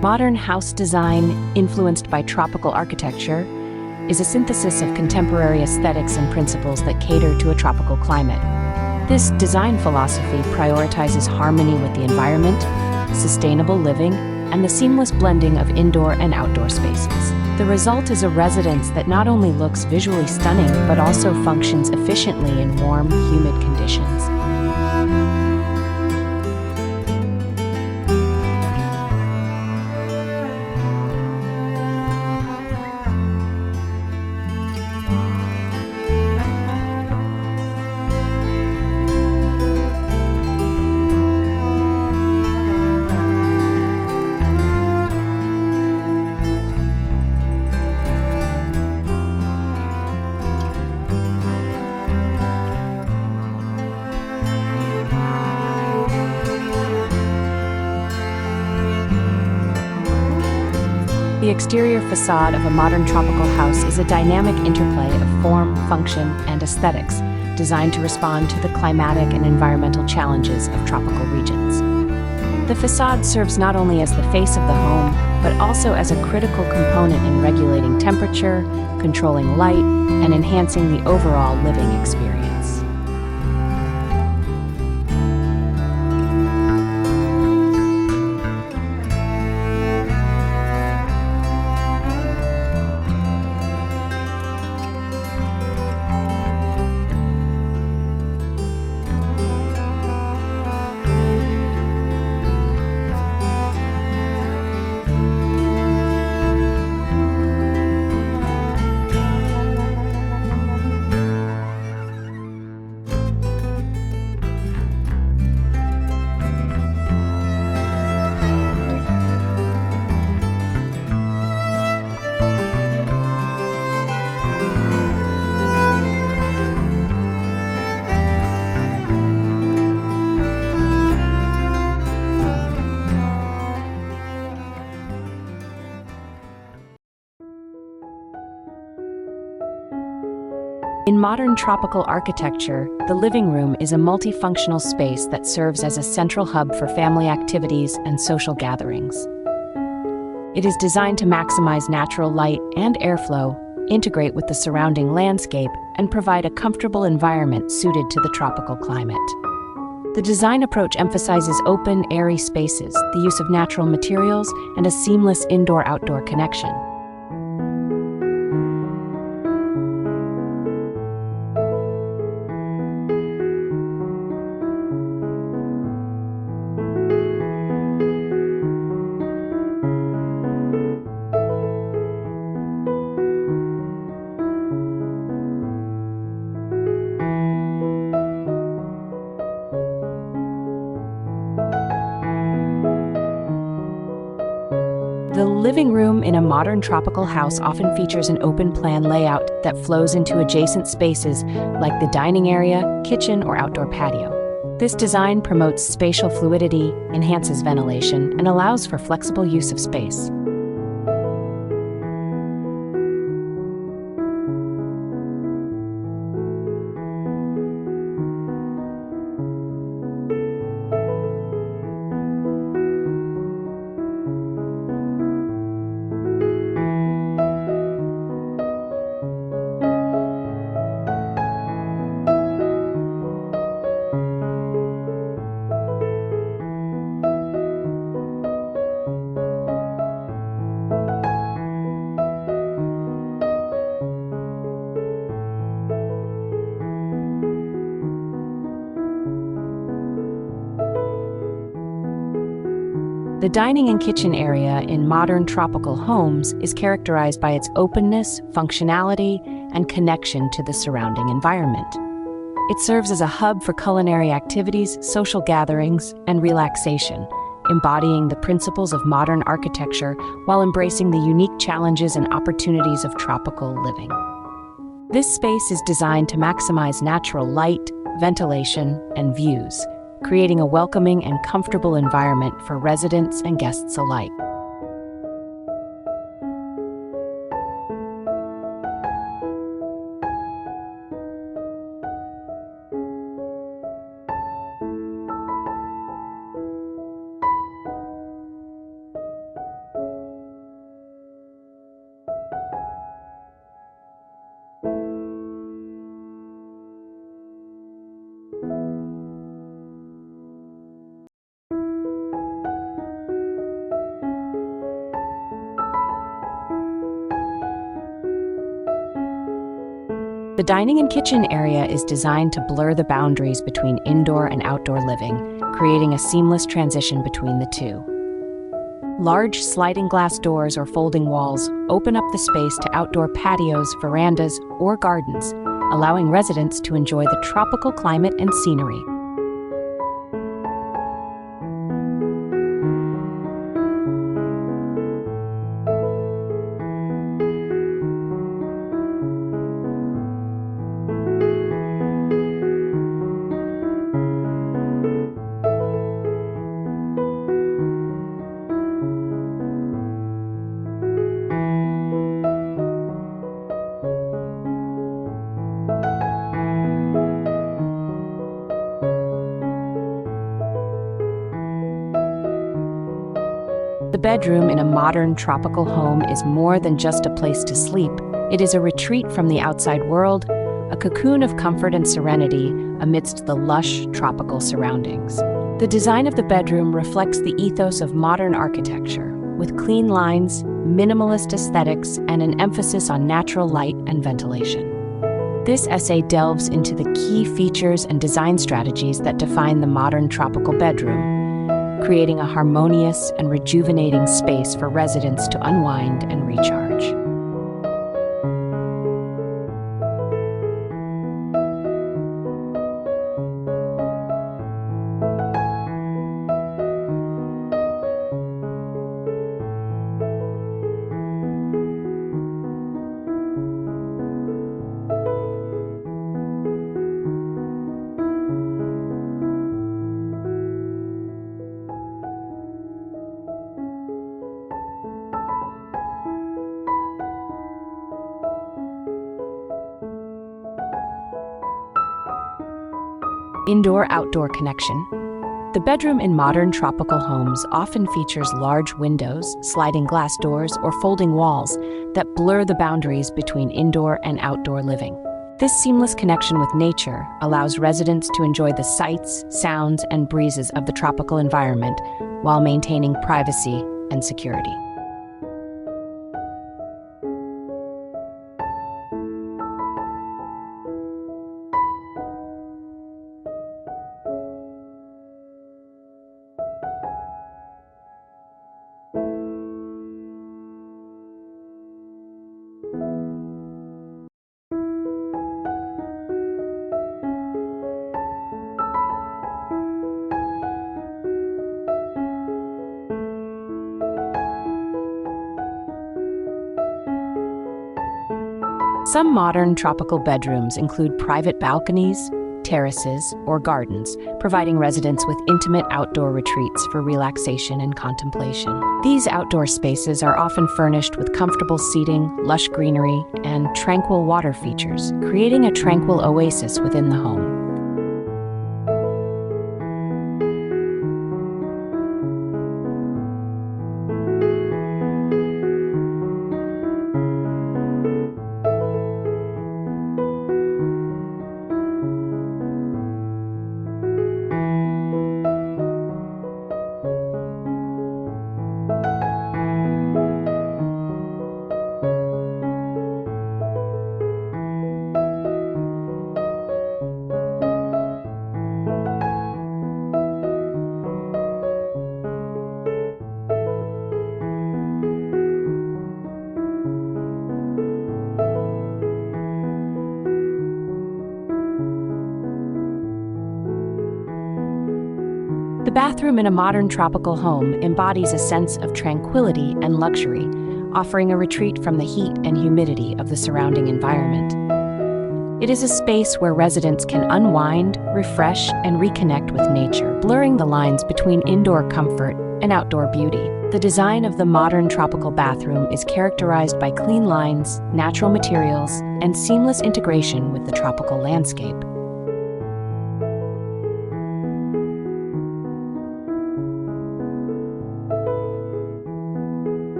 Modern house design, influenced by tropical architecture, is a synthesis of contemporary aesthetics and principles that cater to a tropical climate. This design philosophy prioritizes harmony with the environment, sustainable living, and the seamless blending of indoor and outdoor spaces. The result is a residence that not only looks visually stunning, but also functions efficiently in warm, humid conditions. The exterior facade of a modern tropical house is a dynamic interplay of form, function, and aesthetics, designed to respond to the climatic and environmental challenges of tropical regions. The facade serves not only as the face of the home, but also as a critical component in regulating temperature, controlling light, and enhancing the overall living experience. In modern tropical architecture, the living room is a multifunctional space that serves as a central hub for family activities and social gatherings. It is designed to maximize natural light and airflow, integrate with the surrounding landscape, and provide a comfortable environment suited to the tropical climate. The design approach emphasizes open, airy spaces, the use of natural materials, and a seamless indoor-outdoor connection. The living room in a modern tropical house often features an open-plan layout that flows into adjacent spaces like the dining area, kitchen, or outdoor patio. This design promotes spatial fluidity, enhances ventilation, and allows for flexible use of space. The dining and kitchen area in modern tropical homes is characterized by its openness, functionality, and connection to the surrounding environment. It serves as a hub for culinary activities, social gatherings, and relaxation, embodying the principles of modern architecture while embracing the unique challenges and opportunities of tropical living. This space is designed to maximize natural light, ventilation, and views, creating a welcoming and comfortable environment for residents and guests alike. The dining and kitchen area is designed to blur the boundaries between indoor and outdoor living, creating a seamless transition between the two. Large sliding glass doors or folding walls open up the space to outdoor patios, verandas, or gardens, allowing residents to enjoy the tropical climate and scenery. The bedroom in a modern tropical home is more than just a place to sleep. It is a retreat from the outside world, a cocoon of comfort and serenity amidst the lush tropical surroundings. The design of the bedroom reflects the ethos of modern architecture, with clean lines, minimalist aesthetics, and an emphasis on natural light and ventilation. This essay delves into the key features and design strategies that define the modern tropical bedroom, creating a harmonious and rejuvenating space for residents to unwind and recharge. Indoor-outdoor connection. The bedroom in modern tropical homes often features large windows, sliding glass doors, or folding walls that blur the boundaries between indoor and outdoor living. This seamless connection with nature allows residents to enjoy the sights, sounds, and breezes of the tropical environment while maintaining privacy and security. Some modern tropical bedrooms include private balconies, terraces, or gardens, providing residents with intimate outdoor retreats for relaxation and contemplation. These outdoor spaces are often furnished with comfortable seating, lush greenery, and tranquil water features, creating a tranquil oasis within the home. The bathroom in a modern tropical home embodies a sense of tranquility and luxury, offering a retreat from the heat and humidity of the surrounding environment. It is a space where residents can unwind, refresh, and reconnect with nature, blurring the lines between indoor comfort and outdoor beauty. The design of the modern tropical bathroom is characterized by clean lines, natural materials, and seamless integration with the tropical landscape.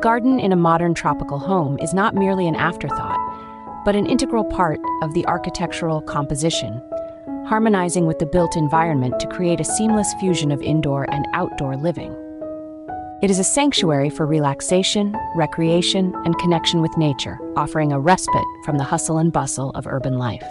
garden in a modern tropical home is not merely an afterthought, but an integral part of the architectural composition, harmonizing with the built environment to create a seamless fusion of indoor and outdoor living. It is a sanctuary for relaxation, recreation, and connection with nature, offering a respite from the hustle and bustle of urban life.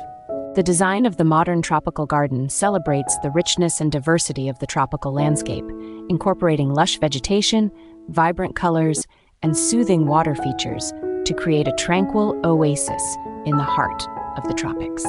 The design of the modern tropical garden celebrates the richness and diversity of the tropical landscape, incorporating lush vegetation, vibrant colors, and soothing water features to create a tranquil oasis in the heart of the tropics.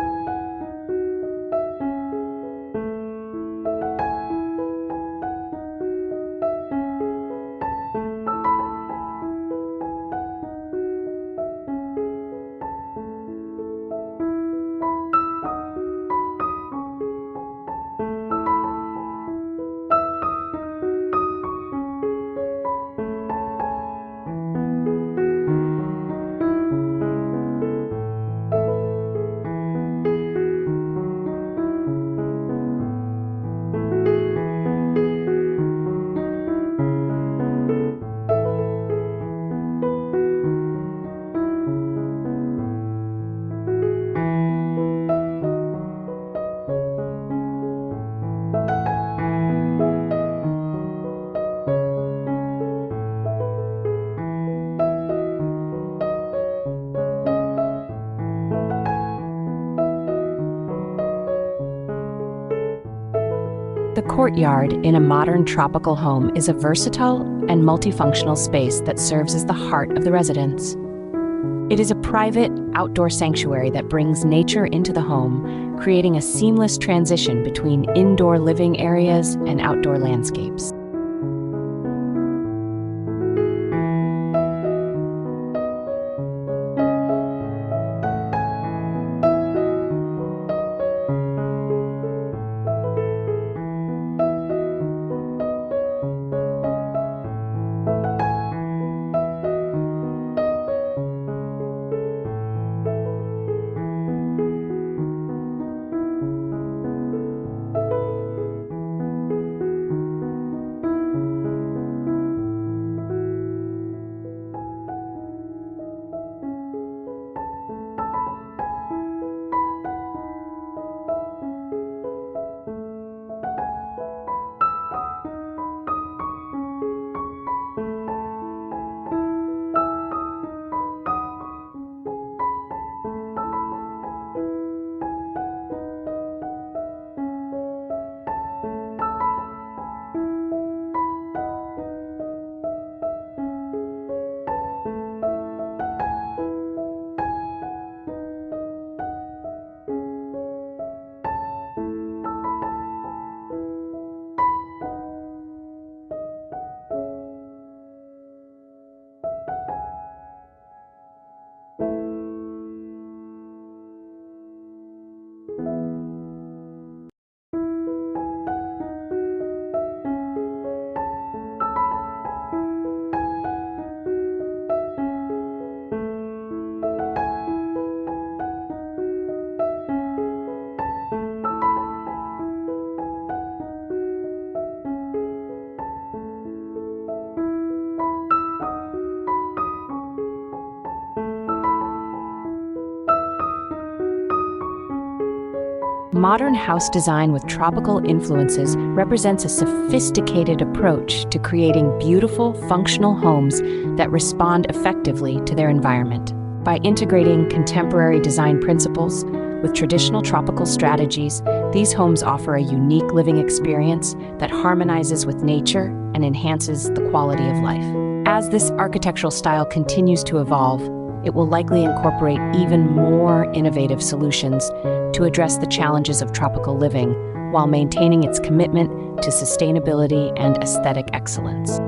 The courtyard in a modern tropical home is a versatile and multifunctional space that serves as the heart of the residence. It is a private, outdoor sanctuary that brings nature into the home, creating a seamless transition between indoor living areas and outdoor landscapes. Modern house design with tropical influences represents a sophisticated approach to creating beautiful, functional homes that respond effectively to their environment. By integrating contemporary design principles with traditional tropical strategies, these homes offer a unique living experience that harmonizes with nature and enhances the quality of life. As this architectural style continues to evolve, it will likely incorporate even more innovative solutions to address the challenges of tropical living while maintaining its commitment to sustainability and aesthetic excellence.